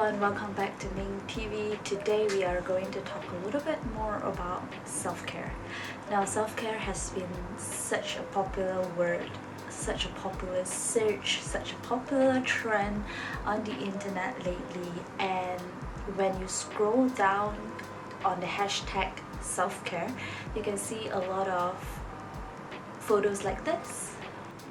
and welcome back to Ming TV. Today we are going to talk a little bit more about self-care. Now, self-care has been such a popular word, such a popular search, such a popular trend on the internet lately, and when you scroll down on the hashtag self-care, you can see a lot of photos like this.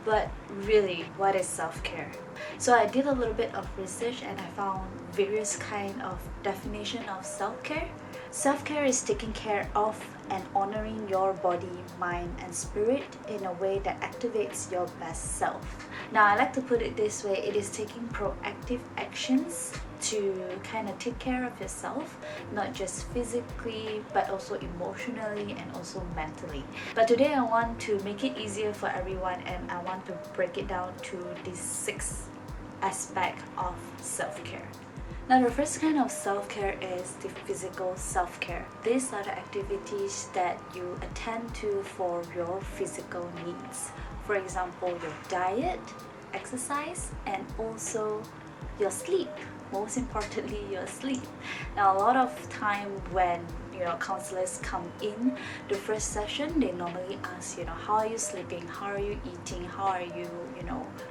But really, what is self-care? So I did a little bit of research and I found various kind of definition of self-care. Self-care is taking care of and honoring your body, mind and spirit in a way that activates your best self. Now I like to put it this way, it is taking proactive actions to kind of take care of yourself, not just physically but also emotionally and also mentally. But today I want to make it easier for everyone and I want to break it down to these 6 aspects of self-care. Now the first kind of self-care is the physical self-care. These are the activities that you attend to for your physical needs. For example, your diet, exercise and also your sleep. Most importantly, your sleep. Now a lot of time when counselors come in the first session, they normally ask how are you sleeping, how are you eating, how are you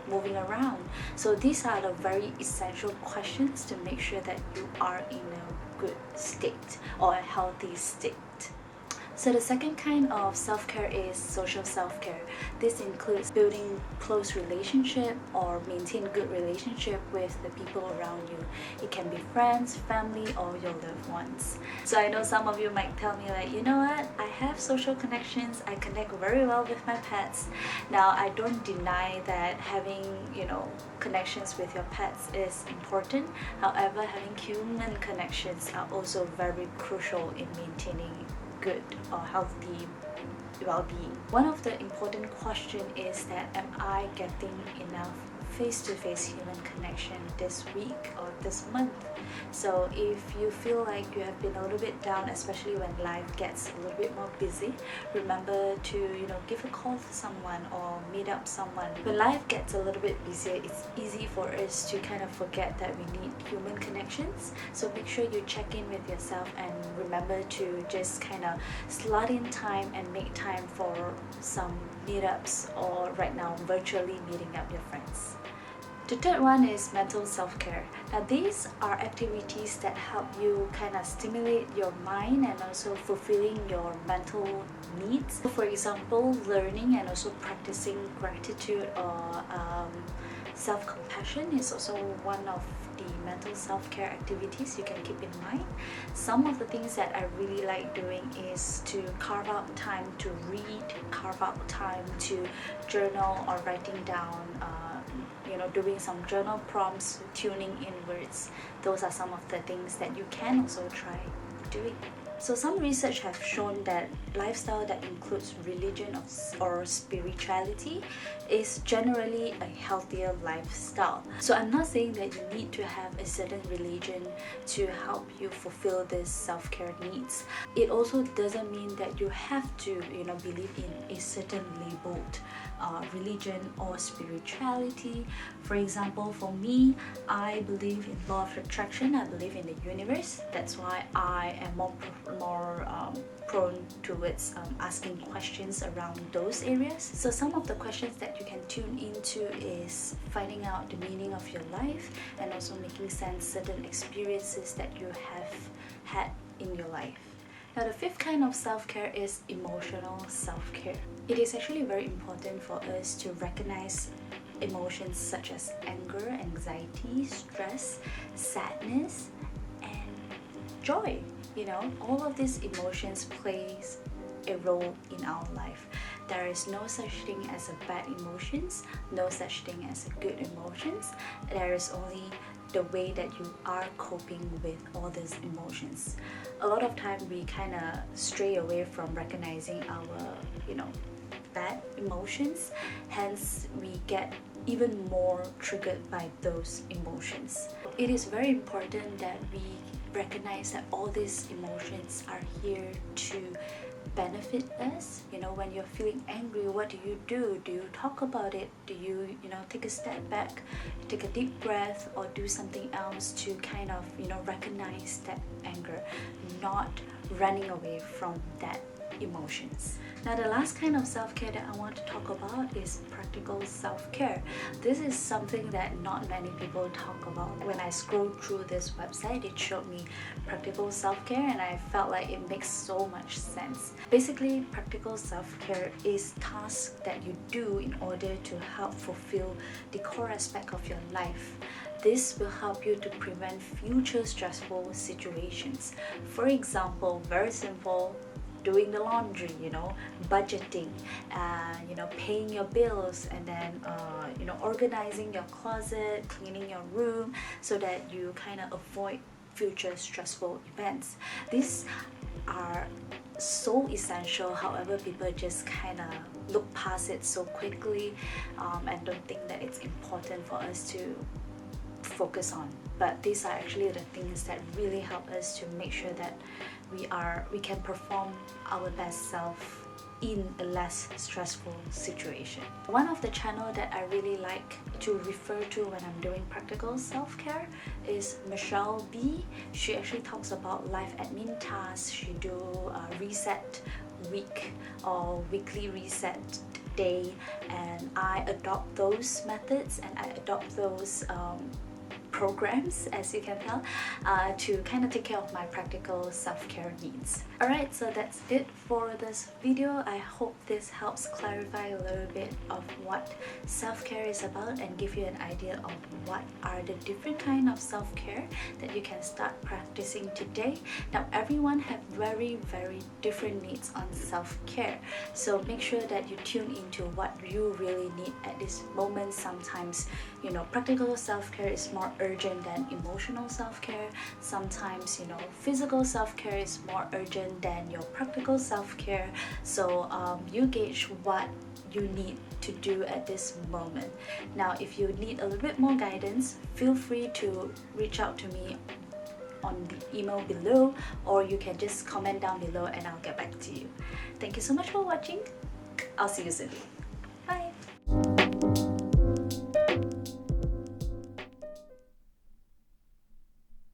moving around. So these are the very essential questions to make sure that you are in a good state or a healthy state. So the second kind of self-care is social self-care. This includes building close relationship or maintain good relationship with the people around you. It can be friends, family or your loved ones. So I know some of you might tell me like, you know what, I have social connections, I connect very well with my pets. Now I don't deny that having connections with your pets is important. However, having human connections are also very crucial in maintaining good or healthy well-being. One of the important question is that am I getting enough face-to-face human connection this week or this month? So if you feel like you have been a little bit down, especially when life gets a little bit more busy, remember to give a call to someone or meet up someone. When life gets a little bit busier, it's easy for us to kind of forget that we need human connections. So make sure you check in with yourself and remember to just kind of slot in time and make time for some meetups or right now virtually meeting up your friends. The third one is mental self-care. Now these are activities that help you kind of stimulate your mind and also fulfilling your mental needs. For example, learning and also practicing gratitude or self-compassion is also one of the mental self-care activities you can keep in mind. Some of the things that I really like doing is to carve out time to read, carve out time to journal or writing down doing some journal prompts, tuning inwards. Those are some of the things that you can also try doing. So some research have shown that lifestyle that includes religion or spirituality is generally a healthier lifestyle. So I'm not saying that you need to have a certain religion to help you fulfill these self-care needs. It also doesn't mean that you have to believe in a certain labeled religion or spirituality. For example, for me, I believe in law of attraction. I believe in the universe. That's why I am more prone towards asking questions around those areas. So some of the questions that you can tune into is finding out the meaning of your life and also making sense certain experiences that you have had in your life. Now the fifth kind of self-care is emotional self-care. It is actually very important for us to recognize emotions such as anger, anxiety, stress, sadness, and joy. All of these emotions plays a role in our life. There is no such thing as a bad emotions, no such thing as a good emotions. There is only the way that you are coping with all these emotions. A lot of time we kind of stray away from recognizing our bad emotions, hence we get even more triggered by those emotions. It is very important that we recognize that all these emotions are here to benefit us. You know, when you're feeling angry, what do you do? Do you talk about it? Do you, take a step back, take a deep breath, or do something else to kind of, recognize that anger, not running away from that emotions. Now, the last kind of self-care that I want to talk about is practical self-care. This is something that not many people talk about. When I scrolled through this website, it showed me practical self-care, and I felt like it makes so much sense. Basically, practical self-care is tasks that you do in order to help fulfill the core aspect of your life. This will help you to prevent future stressful situations. For example, very simple, doing the laundry, budgeting, paying your bills, and then organizing your closet, cleaning your room, so that you kind of avoid future stressful events. These are so essential, however people just kind of look past it so quickly, and don't think that it's important for us to focus on. But these are actually the things that really help us to make sure that we can perform our best self in a less stressful situation. One of the channel that I really like to refer to when I'm doing practical self-care is Michelle B. She actually talks about life admin tasks. She do a reset week or weekly reset day, and I adopt those methods and I adopt those programs, as you can tell, to kind of take care of my practical self-care needs. Alright, so that's it for this video. I hope this helps clarify a little bit of what self-care is about and give you an idea of what are the different kind of self-care that you can start practicing today. Now, everyone have very different needs on self-care, so make sure that you tune into what you really need at this moment. Sometimes, practical self-care is more urgent than emotional self-care. Sometimes, physical self-care is more urgent than your practical self-care. So you gauge what you need to do at this moment. Now, if you need a little bit more guidance, feel free to reach out to me on the email below, or you can just comment down below and I'll get back to you. Thank you so much for watching. I'll see you soon.